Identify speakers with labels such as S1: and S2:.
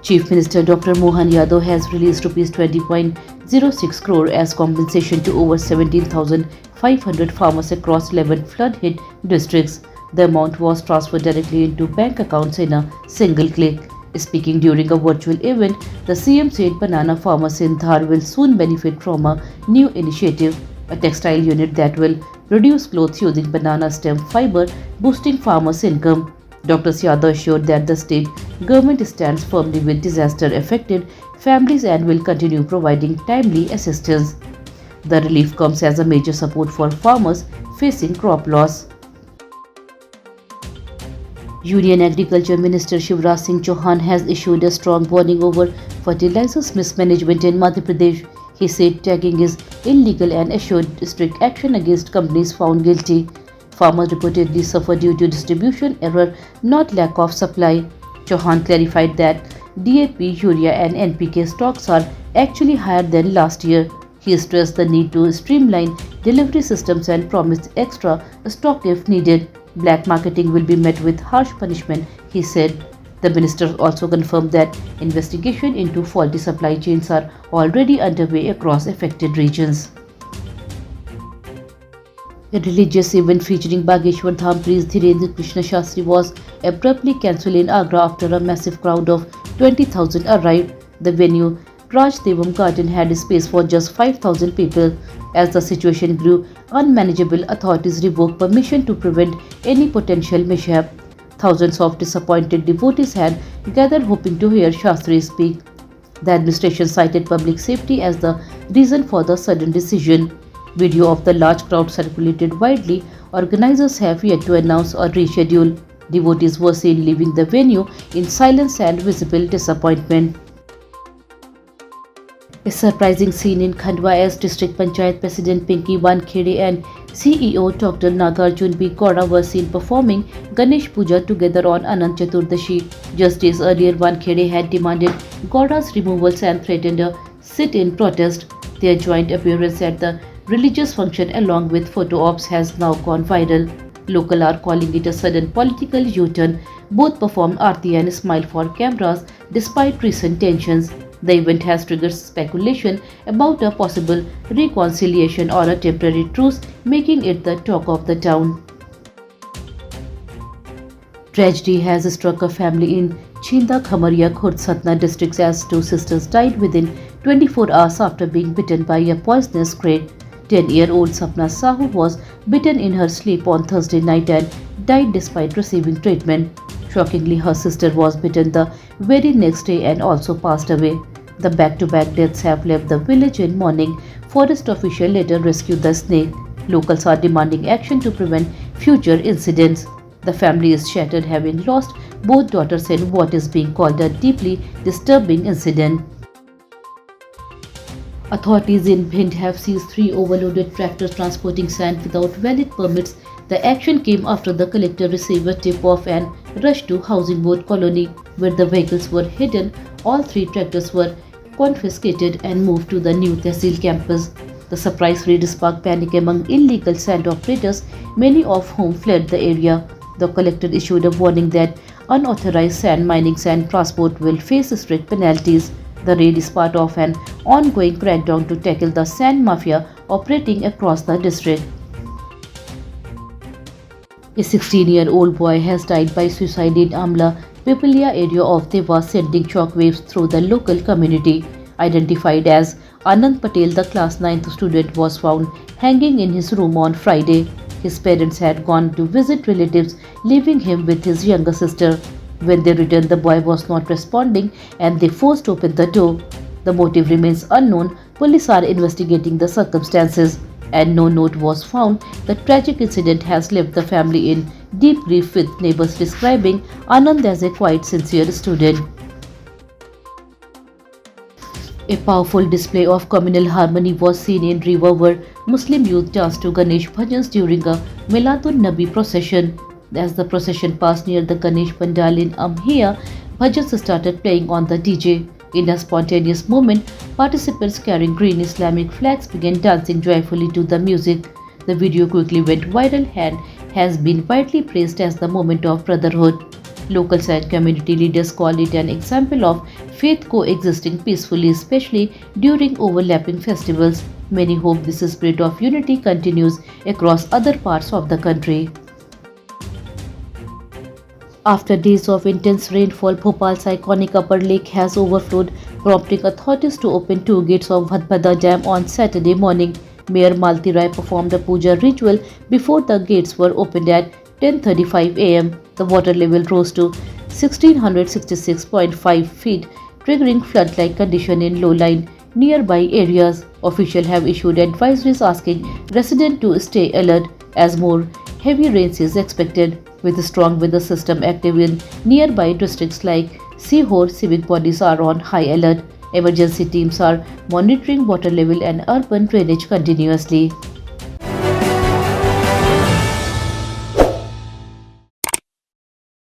S1: Chief Minister Dr. Mohan Yadav has released Rs 20.06 crore as compensation to over 17,500 farmers across 11 flood-hit districts. The amount was transferred directly into bank accounts in a single click. Speaking during a virtual event, the CM said banana farmers in Dhar will soon benefit from a new initiative, a textile unit that will produce clothes using banana stem fiber, boosting farmers' income. Dr. Yadav assured that the state government stands firmly with disaster-affected families and will continue providing timely assistance. The relief comes as a major support for farmers facing crop loss. Union Agriculture Minister Shivraj Singh Chauhan has issued a strong warning over fertilizers mismanagement in Madhya Pradesh. He said tagging is illegal and assured strict action against companies found guilty. Farmers reportedly suffer due to distribution error, not lack of supply. Chauhan clarified that DAP, urea and NPK stocks are actually higher than last year. He stressed the need to streamline delivery systems and promised extra stock if needed. Black marketing will be met with harsh punishment, he said. The minister also confirmed that investigation into faulty supply chains are already underway across affected regions. A religious event featuring Bageshwar Dham priest Dhirendra Krishna Shastri was abruptly cancelled in Agra after a massive crowd of 20,000 arrived. The venue, Raj Devam Garden, had space for just 5,000 people. As the situation grew unmanageable, authorities revoked permission to prevent any potential mishap. Thousands of disappointed devotees had gathered hoping to hear Shastri speak. The administration cited public safety as the reason for the sudden decision. Video of the large crowd circulated widely. Organizers have yet to announce or reschedule. Devotees were seen leaving the venue in silence and visible disappointment. A surprising scene in Khandwa as District Panchayat President Pinky Wankhede and CEO Dr. Nagarjun B. Gowda were seen performing Ganesh Puja together on Anant Chaturdashi. Just days earlier, Wankhede had demanded Gowda's removals and threatened a sit-in protest. Their joint appearance at the religious function along with photo ops has now gone viral. Local are calling it a sudden political U-turn. Both performed Aarti and smiled for cameras despite recent tensions. The event has triggered speculation about a possible reconciliation or a temporary truce, making it the talk of the town. Tragedy has struck a family in Chinda Khamaria Khurd Satna districts as two sisters died within 24 hours after being bitten by a poisonous crate. 10-year-old Sapna Sahu was bitten in her sleep on Thursday night and died despite receiving treatment. Shockingly, her sister was bitten the very next day and also passed away. The back-to-back deaths have left the village in mourning. Forest officials later rescued the snake. Locals are demanding action to prevent future incidents. The family is shattered, having lost both daughters in what is being called a deeply disturbing incident. Authorities in Bhind have seized 3 overloaded tractors transporting sand without valid permits. The action came after the collector received a tip-off and rushed to Housing Board colony, where the vehicles were hidden. All 3 tractors were confiscated and moved to the new Tehsil campus. The surprise raid sparked panic among illegal sand operators, many of whom fled the area. The collector issued a warning that unauthorized sand mining and transport will face strict penalties. The raid is part of an ongoing crackdown to tackle the sand mafia operating across the district. A 16-year-old boy has died by suicide in Amla, Pipalia area of Dewas, sending shockwaves through the local community. Identified as Anand Patel, the class 9th student was found hanging in his room on Friday. His parents had gone to visit relatives, leaving him with his younger sister. When they returned, the boy was not responding and they forced open the door. The motive remains unknown. Police are investigating the circumstances, and no note was found. The tragic incident has left the family in deep grief, with neighbors describing Anand as a quiet, sincere student. A powerful display of communal harmony was seen in River, where Muslim youth danced to Ganesh bhajans during a Miladun Nabi procession. As the procession passed near the Ganesh Pandal in Amhiya, bhajans started playing on the DJ. In a spontaneous moment, participants carrying green Islamic flags began dancing joyfully to the music. The video quickly went viral and has been widely praised as the moment of brotherhood. Locals and community leaders call it an example of faith coexisting peacefully, especially during overlapping festivals. Many hope this spirit of unity continues across other parts of the country. After days of intense rainfall, Bhopal's iconic upper lake has overflowed, prompting authorities to open two gates of Bhadbhada Dam on Saturday morning. Mayor Malti Rai performed a puja ritual before the gates were opened at 10:35 am. The water level rose to 1666.5 feet, triggering flood-like condition in low-lying nearby areas. Officials have issued advisories asking residents to stay alert as more heavy rains is expected. With a strong weather system active in nearby districts like Sihor, civic bodies are on high alert. Emergency teams are monitoring water level and urban drainage continuously.